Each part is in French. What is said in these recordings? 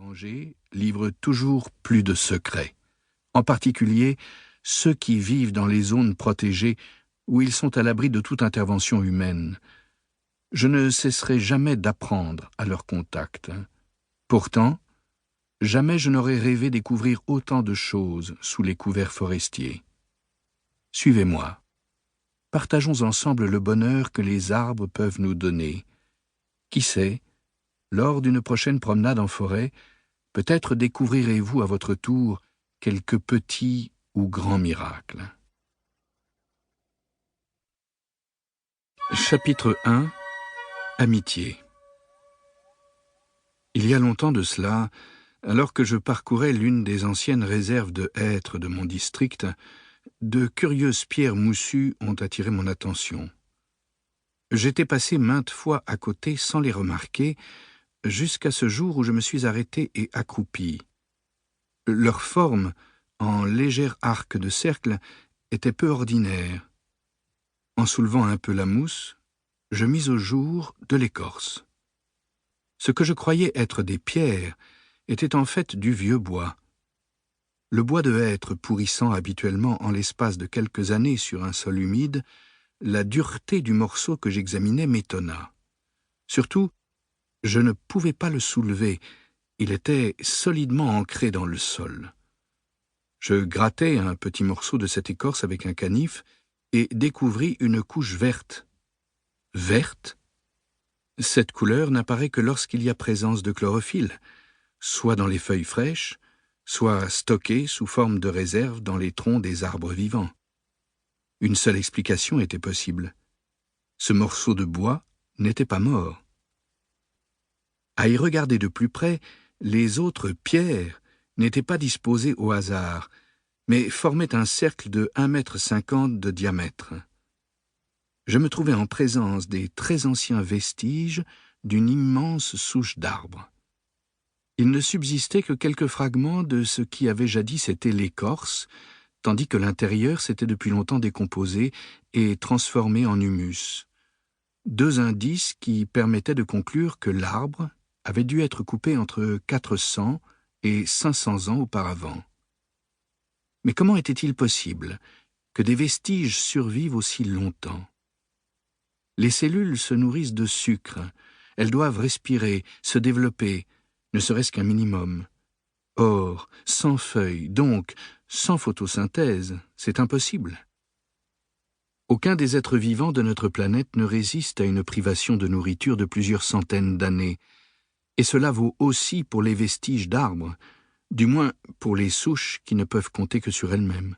étrangers livrent toujours plus de secrets, en particulier ceux qui vivent dans les zones protégées où ils sont à l'abri de toute intervention humaine. Je ne cesserai jamais d'apprendre à leur contact. Pourtant, jamais je n'aurais rêvé découvrir autant de choses sous les couverts forestiers. Suivez-moi. Partageons ensemble le bonheur que les arbres peuvent nous donner. Qui sait, lors d'une prochaine promenade en forêt, peut-être découvrirez-vous à votre tour quelques petits ou grands miracles. Chapitre 1 – Amitié. Il y a longtemps de cela, alors que je parcourais l'une des anciennes réserves de hêtres de mon district, de curieuses pierres moussues ont attiré mon attention. J'étais passé maintes fois à côté sans les remarquer, jusqu'à ce jour où je me suis arrêté et accroupi. Leur forme, en léger arc de cercle, était peu ordinaire. En soulevant un peu la mousse, je mis au jour de l'écorce. Ce que je croyais être des pierres était en fait du vieux bois. Le bois de hêtre pourrissant habituellement en l'espace de quelques années sur un sol humide, la dureté du morceau que j'examinais m'étonna. Surtout, je ne pouvais pas le soulever, il était solidement ancré dans le sol. Je grattai un petit morceau de cette écorce avec un canif et découvris une couche verte. Verte? Cette couleur n'apparaît que lorsqu'il y a présence de chlorophylle, soit dans les feuilles fraîches, soit stockée sous forme de réserve dans les troncs des arbres vivants. Une seule explication était possible. Ce morceau de bois n'était pas mort. À y regarder de plus près, les autres pierres n'étaient pas disposées au hasard, mais formaient un cercle de 1,50 m de diamètre. Je me trouvais en présence des très anciens vestiges d'une immense souche d'arbres. Il ne subsistait que quelques fragments de ce qui avait jadis été l'écorce, tandis que l'intérieur s'était depuis longtemps décomposé et transformé en humus. Deux indices qui permettaient de conclure que l'arbre avait dû être coupé entre 400 et 500 ans auparavant. Mais comment était-il possible que des vestiges survivent aussi longtemps? Les cellules se nourrissent de sucre, elles doivent respirer, se développer, ne serait-ce qu'un minimum. Or, sans feuilles, donc sans photosynthèse, c'est impossible. Aucun des êtres vivants de notre planète ne résiste à une privation de nourriture de plusieurs centaines d'années, et cela vaut aussi pour les vestiges d'arbres, du moins pour les souches qui ne peuvent compter que sur elles-mêmes.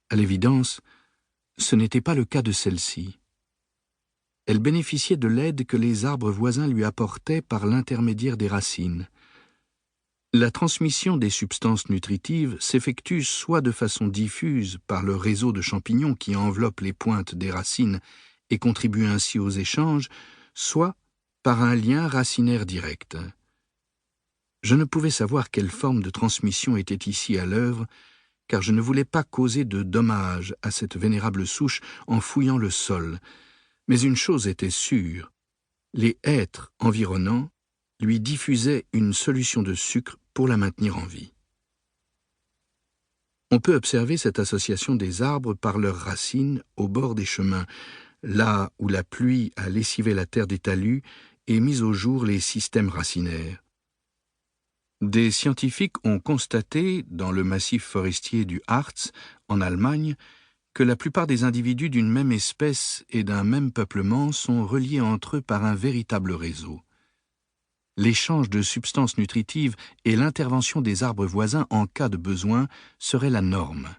À l'évidence, ce n'était pas le cas de celle-ci. Elle bénéficiait de l'aide que les arbres voisins lui apportaient par l'intermédiaire des racines. La transmission des substances nutritives s'effectue soit de façon diffuse par le réseau de champignons qui enveloppe les pointes des racines et contribue ainsi aux échanges, soit par un lien racinaire direct. Je ne pouvais savoir quelle forme de transmission était ici à l'œuvre, car je ne voulais pas causer de dommages à cette vénérable souche en fouillant le sol. Mais une chose était sûre, les hêtres environnants lui diffusaient une solution de sucre pour la maintenir en vie. On peut observer cette association des arbres par leurs racines au bord des chemins, là où la pluie a lessivé la terre des talus et mis au jour les systèmes racinaires. Des scientifiques ont constaté, dans le massif forestier du Harz, en Allemagne, que la plupart des individus d'une même espèce et d'un même peuplement sont reliés entre eux par un véritable réseau. L'échange de substances nutritives et l'intervention des arbres voisins en cas de besoin seraient la norme.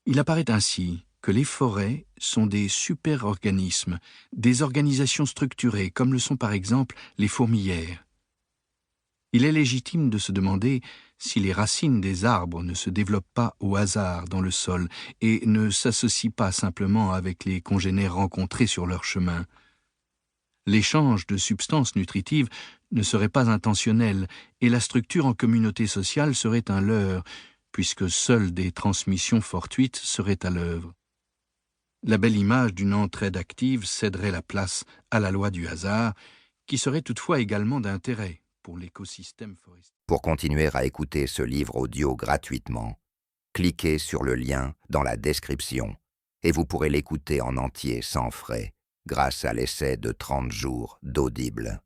Il apparaît ainsi que les forêts sont des super-organismes, des organisations structurées, comme le sont par exemple les fourmilières. Il est légitime de se demander si les racines des arbres ne se développent pas au hasard dans le sol et ne s'associent pas simplement avec les congénères rencontrés sur leur chemin. L'échange de substances nutritives ne serait pas intentionnel et la structure en communauté sociale serait un leurre, puisque seules des transmissions fortuites seraient à l'œuvre. La belle image d'une entraide active céderait la place à la loi du hasard, qui serait toutefois également d'intérêt pour l'écosystème forestier. Pour continuer à écouter ce livre audio gratuitement, cliquez sur le lien dans la description et vous pourrez l'écouter en entier sans frais grâce à l'essai de 30 jours d'Audible.